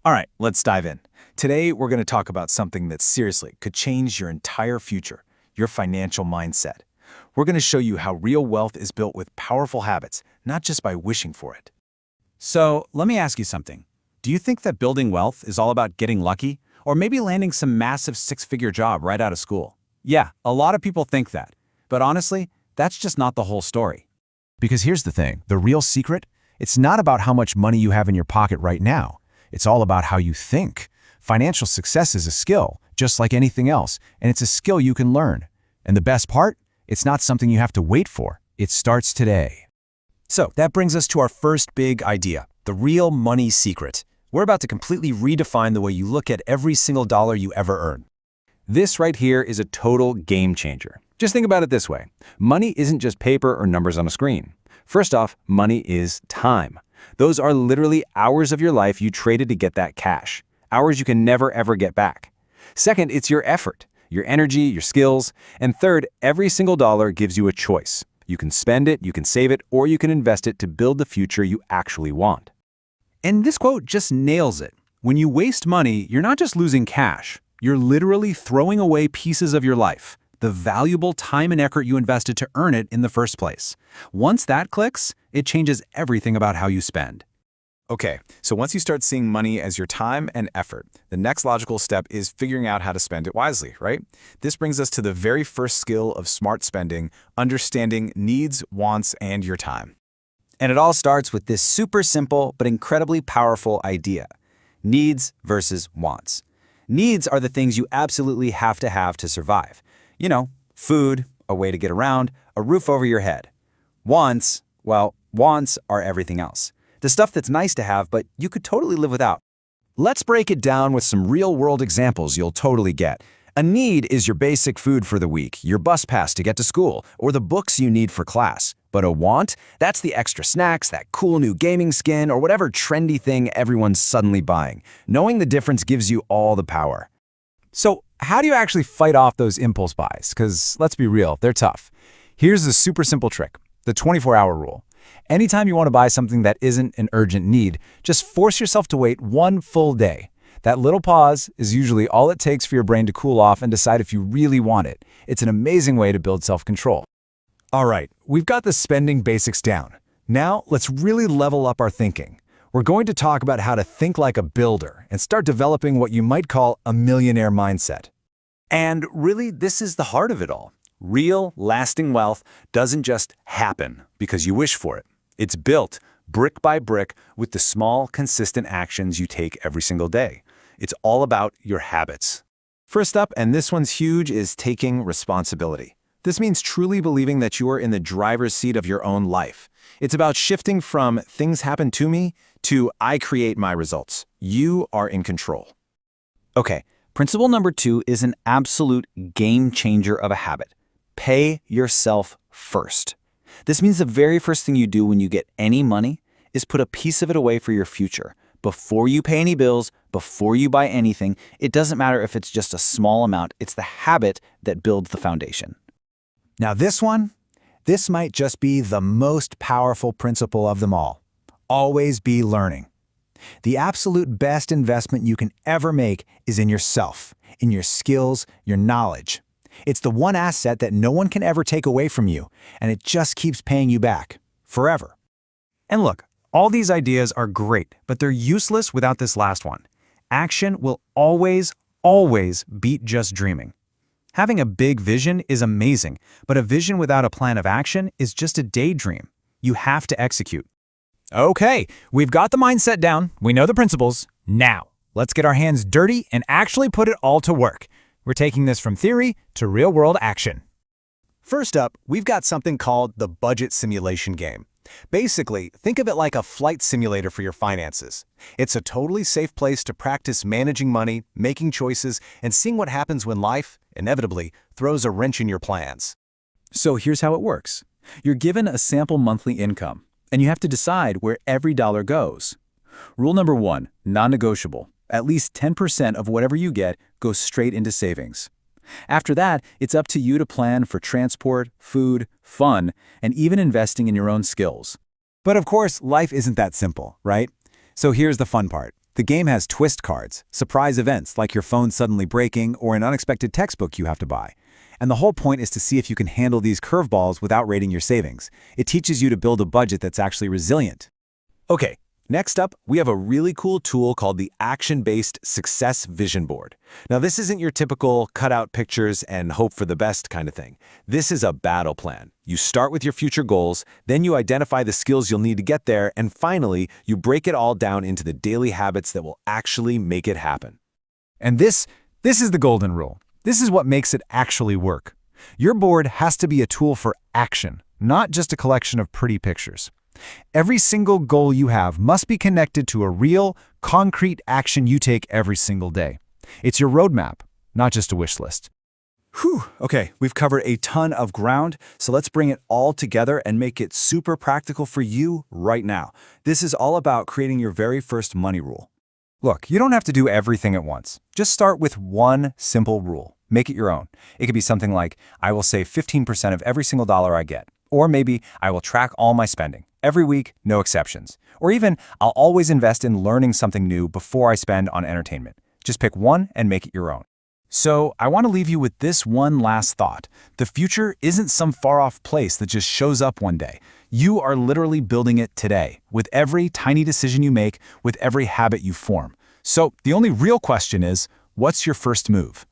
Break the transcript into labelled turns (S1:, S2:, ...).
S1: All right, let's dive in. Today, we're going to talk about something that seriously could change your entire future, your financial mindset. We're going to show you how real wealth is built with powerful habits, not just by wishing for it.
S2: So, let me ask you something. Do you think that building wealth is all about getting lucky? Or maybe landing some massive six-figure job right out of school? Yeah, a lot of people think that. But honestly, that's just not the whole story.
S3: Because here's the thing, the real secret, it's not about how much money you have in your pocket right now. It's all about how you think. Financial success is a skill, just like anything else, and it's a skill you can learn. And the best part? It's not something you have to wait for. It starts today.
S4: So that brings us to our first big idea, the real money secret. We're about to completely redefine the way you look at every single dollar you ever earn.
S2: This right here is a total game changer. Just think about it this way. Money isn't just paper or numbers on a screen. First off, money is time. Those are literally hours of your life you traded to get that cash. Hours you can never ever get back. Second, it's your effort, your energy, your skills. And third, every single dollar gives you a choice. You can spend it, you can save it, or you can invest it to build the future you actually want.
S5: And this quote just nails it. When you waste money, you're not just losing cash. You're literally throwing away pieces of your life, the valuable time and effort you invested to earn it in the first place. Once that clicks, it changes everything about how you spend.
S1: Okay, so once you start seeing money as your time and effort, the next logical step is figuring out how to spend it wisely, right? This brings us to the very first skill of smart spending, understanding needs, wants, and your time.
S4: And it all starts with this super simple but incredibly powerful idea: needs versus wants. Needs are the things you absolutely have to survive. You know, food, a way to get around, a roof over your head. Wants, well, wants are everything else. The stuff that's nice to have, but you could totally live without. Let's break it down with some real-world examples you'll totally get. A need is your basic food for the week, your bus pass to get to school, or the books you need for class. But a want? That's the extra snacks, that cool new gaming skin, or whatever trendy thing everyone's suddenly buying. Knowing the difference gives you all the power.
S2: So, how do you actually fight off those impulse buys? Because let's be real, they're tough. Here's a super simple trick, the 24-hour rule. Anytime you want to buy something that isn't an urgent need, just force yourself to wait one full day. That little pause is usually all it takes for your brain to cool off and decide if you really want it. It's an amazing way to build self-control.
S1: All right, we've got the spending basics down. Now, let's really level up our thinking. We're going to talk about how to think like a builder and start developing what you might call a millionaire mindset.
S5: And really, this is the heart of it all. Real, lasting wealth doesn't just happen because you wish for it. It's built brick by brick with the small, consistent actions you take every single day. It's all about your habits.
S1: First up, and this one's huge, is taking responsibility. This means truly believing that you are in the driver's seat of your own life. It's about shifting from things happen to me to I create my results. You are in control.
S4: Okay, principle number 2 is an absolute game changer of a habit. Pay yourself first. This means the very first thing you do when you get any money is put a piece of it away for your future. Before you pay any bills, before you buy anything, it doesn't matter if it's just a small amount, it's the habit that builds the foundation.
S3: Now this might just be the most powerful principle of them all. Always be learning. The absolute best investment you can ever make is in yourself, in your skills, your knowledge. It's the one asset that no one can ever take away from you, and it just keeps paying you back, forever.
S5: And look, all these ideas are great, but they're useless without this last one. Action will always beat just dreaming. Having a big vision is amazing, but a vision without a plan of action is just a daydream. You have to execute.
S2: Okay, we've got the mindset down, we know the principles. Now, let's get our hands dirty and actually put it all to work. We're taking this from theory to real-world action.
S1: First up, we've got something called the budget simulation game. Basically, think of it like a flight simulator for your finances. It's a totally safe place to practice managing money, making choices, and seeing what happens when life, inevitably, throws a wrench in your plans.
S5: So here's how it works. You're given a sample monthly income, and you have to decide where every dollar goes. Rule number 1, non-negotiable. At least 10% of whatever you get goes straight into savings. After that, it's up to you to plan for transport, food, fun, and even investing in your own skills.
S3: But of course, life isn't that simple, right? So here's the fun part. The game has twist cards, surprise events like your phone suddenly breaking or an unexpected textbook you have to buy. And the whole point is to see if you can handle these curveballs without raiding your savings. It teaches you to build a budget that's actually resilient.
S2: Okay, next up, we have a really cool tool called the Action-Based Success Vision Board. Now, this isn't your typical cut out pictures and hope for the best kind of thing. This is a battle plan. You start with your future goals, then you identify the skills you'll need to get there, and finally, you break it all down into the daily habits that will actually make it happen.
S3: And this is the golden rule. This is what makes it actually work. Your board has to be a tool for action, not just a collection of pretty pictures. Every single goal you have must be connected to a real, concrete action you take every single day. It's your roadmap, not just a wish list.
S4: Whew, okay, we've covered a ton of ground, so let's bring it all together and make it super practical for you right now. This is all about creating your very first money rule.
S3: Look, you don't have to do everything at once. Just start with one simple rule. Make it your own. It could be something like, I will save 15% of every single dollar I get. Or maybe, I will track all my spending. Every week, no exceptions. Or even, I'll always invest in learning something new before I spend on entertainment. Just pick one and make it your own.
S5: So, I want to leave you with this one last thought. The future isn't some far-off place that just shows up one day. You are literally building it today, with every tiny decision you make, with every habit you form. So, the only real question is, what's your first move?